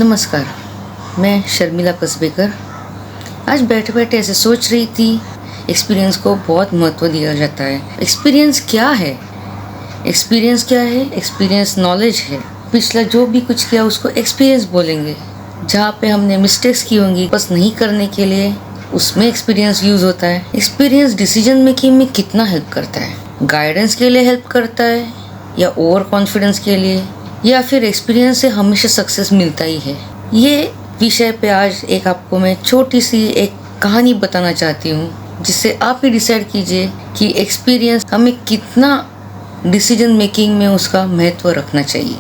नमस्कार, मैं शर्मिला कसबेकर। आज बैठे बैठे ऐसे सोच रही थी, एक्सपीरियंस को बहुत महत्व दिया जाता है। एक्सपीरियंस क्या है? एक्सपीरियंस नॉलेज है। पिछला जो भी कुछ किया उसको एक्सपीरियंस बोलेंगे। जहाँ पे हमने मिस्टेक्स की होंगी बस नहीं करने के लिए, उसमें एक्सपीरियंस यूज़ होता है। एक्सपीरियंस डिसीजन मेकिंग में कितना हेल्प करता है? गाइडेंस के लिए हेल्प करता है या ओवर कॉन्फिडेंस के लिए, या फिर एक्सपीरियंस से हमेशा सक्सेस मिलता ही है? ये विषय पे आज एक आपको मैं छोटी सी एक कहानी बताना चाहती हूँ, जिससे आप ही डिसाइड कीजिए कि एक्सपीरियंस हमें कितना डिसीजन मेकिंग में उसका महत्व रखना चाहिए।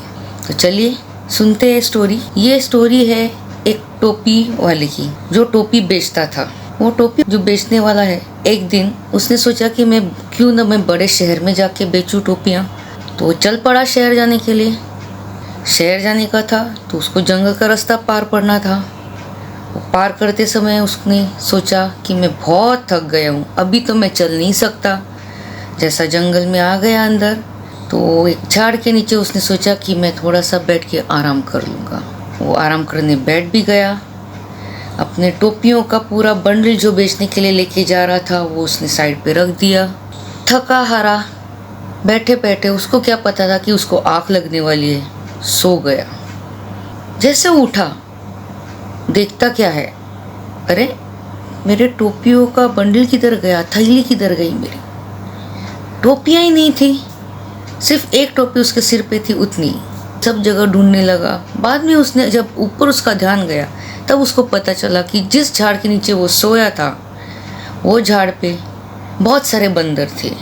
तो चलिए सुनते हैं स्टोरी। ये स्टोरी है एक टोपी वाले की, जो टोपी बेचता था। वो टोपी जो बेचने वाला है, एक दिन उसने सोचा कि मैं बड़े शहर में जाके बेचूं टोपियाँ। तो चल पड़ा शहर जाने के लिए। शहर जाने का था तो उसको जंगल का रास्ता पार करना था। वो पार करते समय उसने सोचा कि मैं बहुत थक गया हूँ, अभी तो मैं चल नहीं सकता। जैसा जंगल में आ गया अंदर, तो एक झाड़ के नीचे उसने सोचा कि मैं थोड़ा सा बैठ के आराम कर लूँगा। वो आराम करने बैठ भी गया। अपने टोपियों का पूरा बंडल जो बेचने के लिए लेके जा रहा था वो उसने साइड पे रख दिया। थका हारा बैठे बैठे, उसको क्या पता था कि उसको आँख लगने वाली है, सो गया। जैसे उठा, देखता क्या है, अरे मेरे टोपियों का बंडल किधर गया, थैली किधर गई? मेरी टोपियाँ ही नहीं थी, सिर्फ एक टोपी उसके सिर पे थी, उतनी। सब जगह ढूंढने लगा। बाद में उसने जब ऊपर उसका ध्यान गया, तब उसको पता चला कि जिस झाड़ के नीचे वो सोया था, वो झाड़ पे बहुत सारे बंदर थे,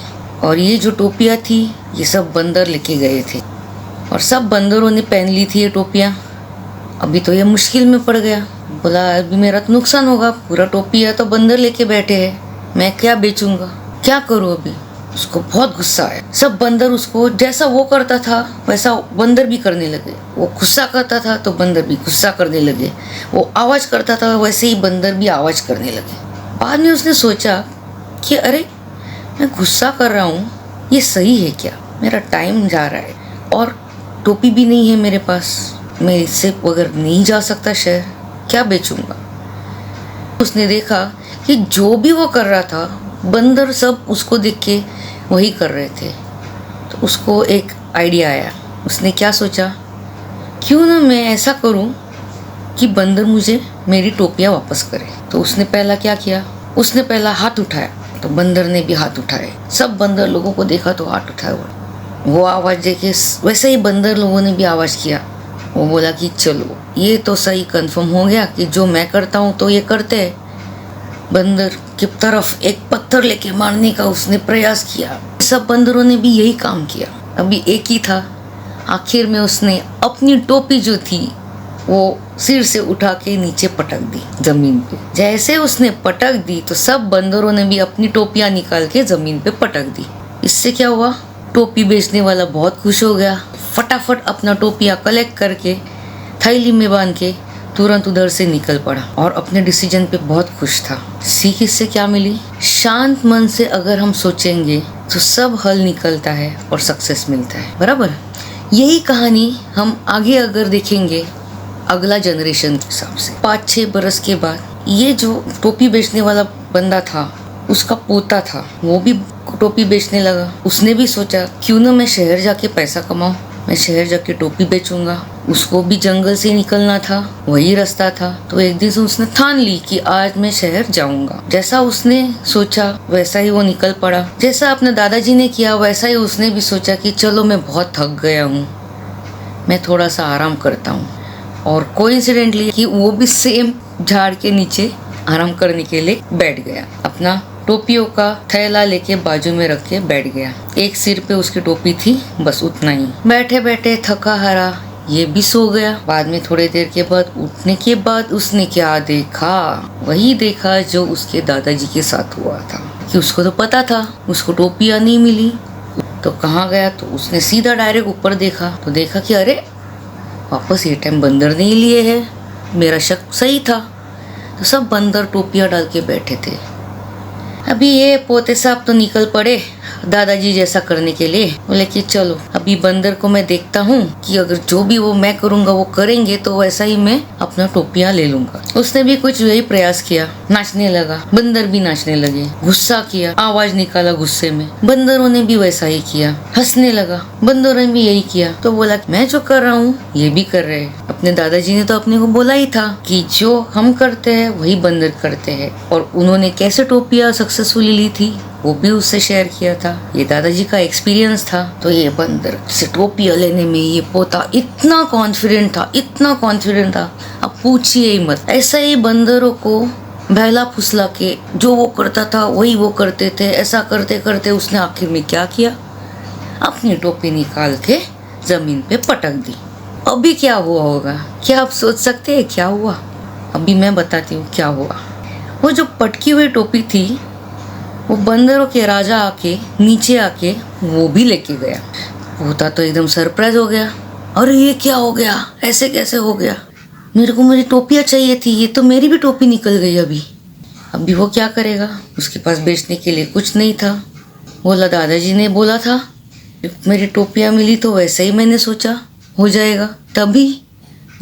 और ये जो टोपियाँ थी ये सब बंदर लेके गए थे, और सब बंदरों ने पहन ली थी ये टोपियाँ। अभी तो ये मुश्किल में पड़ गया। बोला अभी मेरा तो नुकसान होगा, पूरा टोपियाँ तो बंदर लेके बैठे हैं, मैं क्या बेचूंगा, क्या करूँ अभी? उसको बहुत गुस्सा आया। सब बंदर उसको, जैसा वो करता था वैसा बंदर भी करने लगे। वो गुस्सा करता था तो बंदर भी गुस्सा करने लगे। वो आवाज़ करता था वैसे ही बंदर भी आवाज़ करने लगे। बाद में उसने सोचा कि अरे मैं गुस्सा कर रहा हूँ, ये सही है क्या? मेरा टाइम जा रहा है और टोपी भी नहीं है मेरे पास, मैं इससे बगैर नहीं जा सकता शहर, क्या बेचूंगा? उसने देखा कि जो भी वो कर रहा था, बंदर सब उसको देख के वही कर रहे थे। तो उसको एक आइडिया आया। उसने क्या सोचा, क्यों ना मैं ऐसा करूं कि बंदर मुझे मेरी टोपियां वापस करे। तो उसने पहला क्या किया, उसने पहला हाथ उठाया, तो बंदर ने भी हाथ उठाए। सब बंदर लोगों को देखा तो हाथ उठाया। वो आवाज़ देके वैसे ही बंदर लोगों ने भी आवाज़ किया। वो बोला कि चलो ये तो सही कंफर्म हो गया कि जो मैं करता हूँ तो ये करते हैं। बंदर की तरफ एक पत्थर लेके मारने का उसने प्रयास किया। सब बंदरों ने भी यही काम किया। अभी एक ही था। आखिर में उसने अपनी टोपी जो थी वो सिर से उठा के नीचे पटक दी जमीन पे। जैसे उसने पटक दी तो सब बंदरों ने भी अपनी टोपियाँ निकाल के जमीन पे पटक दी। इससे क्या हुआ, टोपी बेचने वाला बहुत खुश हो गया। फटाफट अपना टोपियाँ कलेक्ट करके थैली में बांध के तुरंत उधर से निकल पड़ा, और अपने डिसीजन पे बहुत खुश था। सीख इससे क्या मिली, शांत मन से अगर हम सोचेंगे तो सब हल निकलता है और सक्सेस मिलता है। बराबर यही कहानी हम आगे अगर देखेंगे अगला जनरेशन के हिसाब से, 5-6 बरस के बाद ये जो टोपी बेचने वाला बंदा था, उसका पोता था, वो भी टोपी बेचने लगा। उसने भी सोचा क्यों ना मैं शहर जाके पैसा कमाऊं, मैं शहर जाके टोपी बेचूंगा। उसको भी जंगल से निकलना था, वही रास्ता था। तो एक दिन उसने ठान ली कि आज मैं शहर जाऊंगा। जैसा उसने सोचा वैसा ही वो निकल पड़ा। जैसा अपने दादाजी ने किया वैसा ही उसने भी सोचा कि चलो मैं बहुत थक गया हूँ, मैं थोड़ा सा आराम करता हूँ। और कोइंसिडेंटली कि वो भी सेम झाड़ के नीचे आराम करने के लिए बैठ गया। अपना टोपियों का थैला लेके बाजू में रख के बैठ गया। एक सिर पे उसकी टोपी थी, बस उतना ही। बैठे बैठे थका हारा ये भी सो गया। बाद में थोड़ी देर के बाद उठने के बाद उसने क्या देखा, वही देखा जो उसके दादाजी के साथ हुआ था। कि उसको तो पता था उसको टोपियाँ नहीं मिली, तो कहाँ गया? तो उसने सीधा डायरेक्ट ऊपर देखा, तो देखा कि अरे वापस ये टाइम बंदर नहीं लिए है। मेरा शक सही था। तो सब बंदर टोपियाँ डाल के बैठे थे। अभी ये पोते साहब तो निकल पड़े दादाजी जैसा करने के लिए। बोले कि चलो अभी बंदर को मैं देखता हूँ कि अगर जो भी वो मैं करूँगा वो करेंगे तो वैसा ही मैं अपना टोपियाँ ले लूंगा। उसने भी कुछ वही प्रयास किया, नाचने लगा, बंदर भी नाचने लगे, गुस्सा किया, आवाज निकाला गुस्से में, बंदरों ने भी वैसा ही किया, हंसने लगा, बंदरों ने भी यही किया। तो बोला मैं जो कर रहा हूँ ये भी कर रहे हैं। अपने दादाजी ने तो अपने को बोला ही था कि जो हम करते हैं वही बंदर करते हैं, और उन्होंने कैसे टोपियाँ सक्सेसफुली ली थी वो भी उससे शेयर किया था। ये दादाजी का एक्सपीरियंस था। तो ये बंदर से टोपियाँ लेने में ये पोता इतना कॉन्फिडेंट था, इतना कॉन्फिडेंट था, अब पूछिए ही मत। ऐसा ही बंदरों को बहला फुसला के जो वो करता था वही वो करते थे। ऐसा करते करते उसने आखिर में क्या किया, अपनी टोपी निकाल के जमीन पे पटक दी। अभी क्या हुआ होगा, क्या आप सोच सकते हैं क्या हुआ? अभी मैं बताती हूँ क्या हुआ। वो जो पटकी हुई टोपी थी वो बंदरों के राजा आके नीचे आके वो भी लेके गया। पोता तो एकदम सरप्राइज हो गया, अरे ये क्या हो गया, ऐसे कैसे हो गया? मेरे को मेरी टोपियाँ चाहिए थी, ये तो मेरी भी टोपी निकल गई। अभी वो क्या करेगा, उसके पास बेचने के लिए कुछ नहीं था। बोला दादाजी ने बोला था मेरी टोपियाँ मिली तो वैसे ही मैंने सोचा हो जाएगा। तभी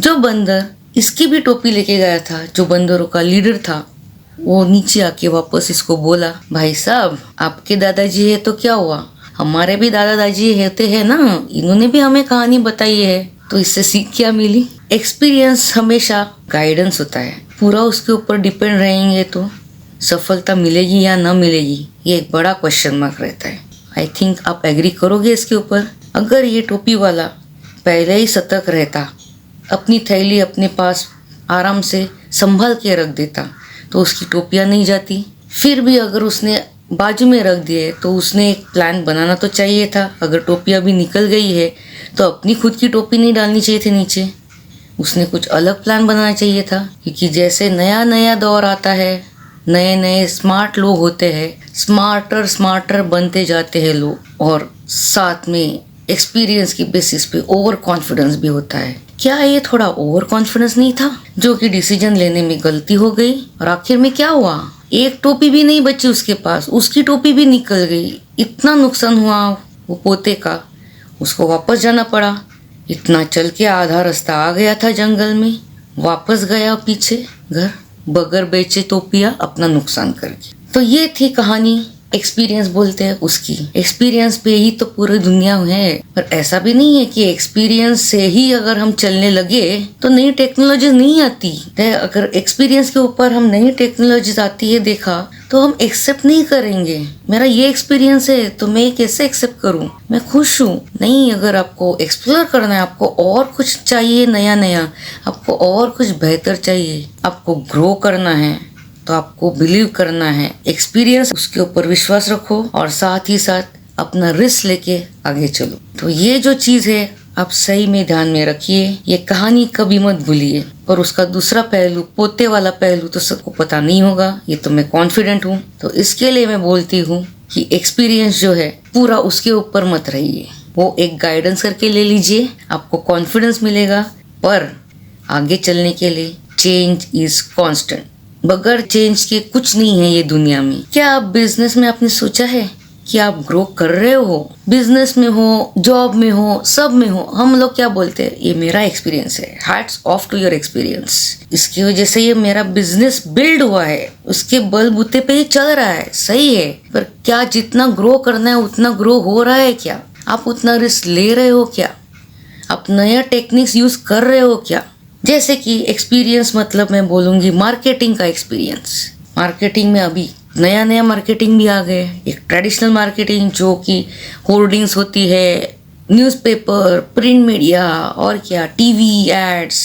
जो बंदर इसकी भी टोपी लेके गया था, जो बंदरों का लीडर था, वो नीचे आके वापस इसको बोला, भाई साहब आपके दादाजी है तो क्या हुआ, हमारे भी दादा दादी होते हैं ना, इन्होंने भी हमें कहानी बताई है। तो इससे सीख क्या मिली? एक्सपीरियंस हमेशा गाइडेंस होता है। पूरा उसके ऊपर डिपेंड रहेंगे तो सफलता मिलेगी या ना मिलेगी, ये एक बड़ा क्वेश्चन मार्क रहता है। आई थिंक आप एग्री करोगे इसके ऊपर। अगर ये टोपी वाला पहले ही सतर्क रहता, अपनी थैली अपने पास आराम से संभाल के रख देता तो उसकी टोपियाँ नहीं जाती। फिर भी अगर उसने बाजू में रख दिए तो उसने एक प्लान बनाना तो चाहिए था। अगर टोपियाँ भी निकल गई है तो अपनी खुद की टोपी नहीं डालनी चाहिए थी नीचे, उसने कुछ अलग प्लान बनाना चाहिए था। क्योंकि जैसे नया नया दौर आता है, नए नए स्मार्ट लोग होते हैं, स्मार्टर बनते जाते हैं लोग, और साथ में एक्सपीरियंस की बेसिस पे ओवर कॉन्फिडेंस भी होता है। क्या ये थोड़ा ओवर कॉन्फिडेंस नहीं था जो कि डिसीजन लेने में गलती हो गई? और आखिर में क्या हुआ, एक टोपी भी नहीं बची उसके पास, उसकी टोपी भी निकल गई। इतना नुकसान हुआ वो पोते का, उसको वापस जाना पड़ा। इतना चल के आधा रास्ता आ गया था जंगल में, वापस गया पीछे घर बगैर बेचे टोपियाँ अपना नुकसान करके। तो ये थी कहानी। एक्सपीरियंस बोलते हैं उसकी, एक्सपीरियंस पे ही तो पूरी दुनिया है। पर ऐसा भी नहीं है कि एक्सपीरियंस से ही अगर हम चलने लगे तो नई टेक्नोलॉजी नहीं आती है। अगर एक्सपीरियंस के ऊपर हम नई टेक्नोलॉजी आती है देखा तो हम एक्सेप्ट नहीं करेंगे। मेरा ये एक्सपीरियंस है तो मैं कैसे एक्सेप्ट करूं, मैं खुश हूँ नहीं। अगर आपको एक्सप्लोर करना है, आपको और कुछ चाहिए नया नया, आपको और कुछ बेहतर चाहिए, आपको ग्रो करना है, तो आपको बिलीव करना है, एक्सपीरियंस उसके ऊपर विश्वास रखो और साथ ही साथ अपना रिस्क लेके आगे चलो। तो ये जो चीज़ है आप सही में ध्यान में रखिए, ये कहानी कभी मत भूलिए। और उसका दूसरा पहलू, पोते वाला पहलू तो सबको पता नहीं होगा, ये तो मैं कॉन्फिडेंट हूँ। तो इसके लिए मैं बोलती हूँ कि एक्सपीरियंस जो है पूरा उसके ऊपर मत रहिए, वो एक गाइडेंस करके ले लीजिए, आपको कॉन्फिडेंस मिलेगा। पर आगे चलने के लिए चेंज इज कॉन्स्टेंट, बगैर चेंज के कुछ नहीं है ये दुनिया में। क्या आप बिजनेस में आपने सोचा है कि आप ग्रो कर रहे हो? बिजनेस में हो, जॉब में हो, सब में हो, हम लोग क्या बोलते हैं, ये मेरा एक्सपीरियंस है, hats off to your experience, इसकी वजह से ये मेरा बिजनेस बिल्ड हुआ है, उसके बलबूते पे ही चल रहा है, सही है। पर क्या जितना ग्रो करना है उतना ग्रो हो रहा है क्या? आप उतना रिस्क ले रहे हो क्या? आप नया टेक्निक्स यूज कर रहे हो क्या? जैसे कि एक्सपीरियंस मतलब मैं बोलूँगी मार्केटिंग का एक्सपीरियंस। मार्केटिंग में अभी नया नया मार्केटिंग भी आ गए। एक ट्रेडिशनल मार्केटिंग जो कि होर्डिंग्स होती है, न्यूज़पेपर, प्रिंट मीडिया और क्या, TV ads,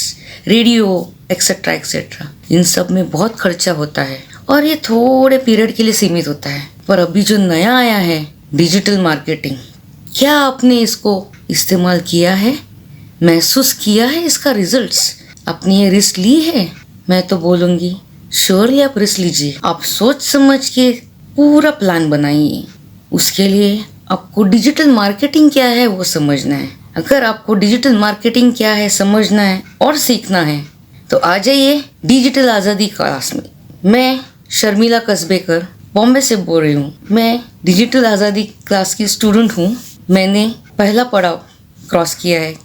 radio etcetera etcetera, इन सब में बहुत खर्चा होता है और ये थोड़े पीरियड के लिए सीमित होता है। पर अभी जो नया आया है डिजिटल मार्केटिंग, क्या आपने इसको इस्तेमाल किया है, महसूस किया है इसका रिजल्ट्स? अपनी ये रिस्क ली है? मैं तो बोलूँगी श्योरली आप रिस्क लीजिए। आप सोच समझ के पूरा प्लान बनाइए। उसके लिए आपको डिजिटल मार्केटिंग क्या है वो समझना है। अगर आपको डिजिटल मार्केटिंग क्या है समझना है और सीखना है तो आ जाइए डिजिटल आज़ादी क्लास में। मैं शर्मिला कसबेकर बॉम्बे से बोल रही हूँ। मैं डिजिटल आज़ादी क्लास की स्टूडेंट हूँ। मैंने पहला पड़ाव क्रॉस किया है,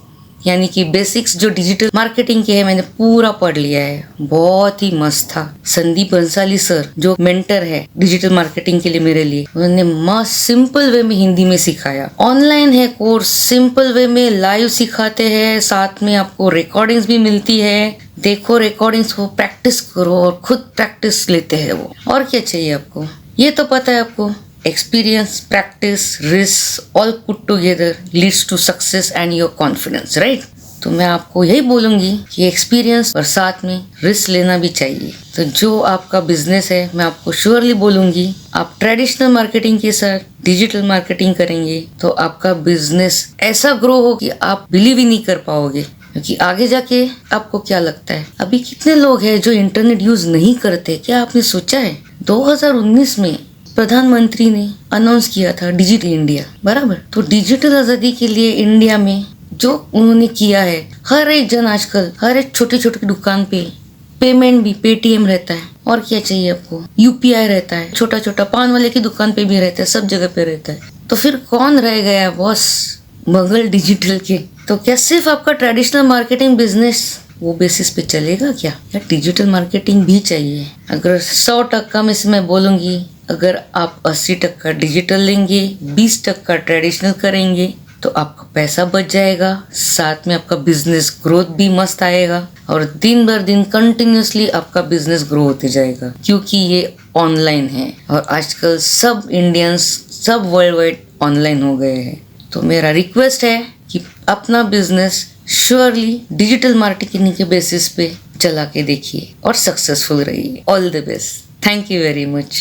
यानी कि बेसिक्स जो डिजिटल मार्केटिंग के है मैंने पूरा पढ़ लिया है। बहुत ही मस्त था। संदीप बंसाली सर जो मेंटर है डिजिटल मार्केटिंग के लिए मेरे लिए, उन्होंने मस्त सिंपल वे में हिंदी में सिखाया। ऑनलाइन है कोर्स, सिंपल वे में लाइव सिखाते हैं, साथ में आपको रिकॉर्डिंग्स भी मिलती है। देखो रिकॉर्डिंग्स को, प्रैक्टिस करो और खुद प्रैक्टिस लेते हैं वो। और क्या चाहिए आपको? ये तो पता है आपको, experience, practice, risk all put together leads to success and your confidence, right? तो मैं आपको यही बोलूंगी कि एक्सपीरियंस और साथ में रिस्क लेना भी चाहिए। तो जो आपका बिजनेस है, मैं आपको श्योरली बोलूंगी, आप ट्रेडिशनल मार्केटिंग के साथ डिजिटल मार्केटिंग करेंगे तो आपका बिजनेस ऐसा ग्रो हो कि आप बिलीव ही नहीं कर पाओगे। क्योंकि आगे जाके आपको क्या लगता है, अभी कितने लोग हैं जो इंटरनेट यूज नहीं करते? क्या आपने सोचा है 2019 में प्रधानमंत्री ने अनाउंस किया था डिजिटल इंडिया, बराबर? तो डिजिटल आजादी के लिए इंडिया में जो उन्होंने किया है, हर एक जन आजकल हर एक छोटी छोटी दुकान पे पेमेंट भी पेटीएम रहता है। और क्या चाहिए आपको? यूपीआई रहता है, छोटा छोटा पान वाले की दुकान पे भी रहता है, सब जगह पे रहता है। तो फिर कौन रह गया बॉस बगल डिजिटल के? तो क्या सिर्फ आपका ट्रेडिशनल मार्केटिंग बिजनेस वो बेसिस पे चलेगा क्या? या डिजिटल मार्केटिंग भी चाहिए? अगर 100% में से मैं बोलूँगी, अगर आप 80% डिजिटल लेंगे, 20% ट्रेडिशनल करेंगे तो आपका पैसा बच जाएगा, साथ में आपका बिजनेस ग्रोथ भी मस्त आएगा और दिन भर दिन कंटिन्यूसली आपका बिजनेस ग्रो होते जाएगा। क्योंकि ये ऑनलाइन है और आजकल सब इंडियंस, सब वर्ल्ड वाइड ऑनलाइन हो गए हैं। तो मेरा रिक्वेस्ट है कि अपना बिजनेस श्योरली डिजिटल मार्केटिंग के बेसिस पे चला के देखिए और सक्सेसफुल रहिए। All the best. Thank you very much.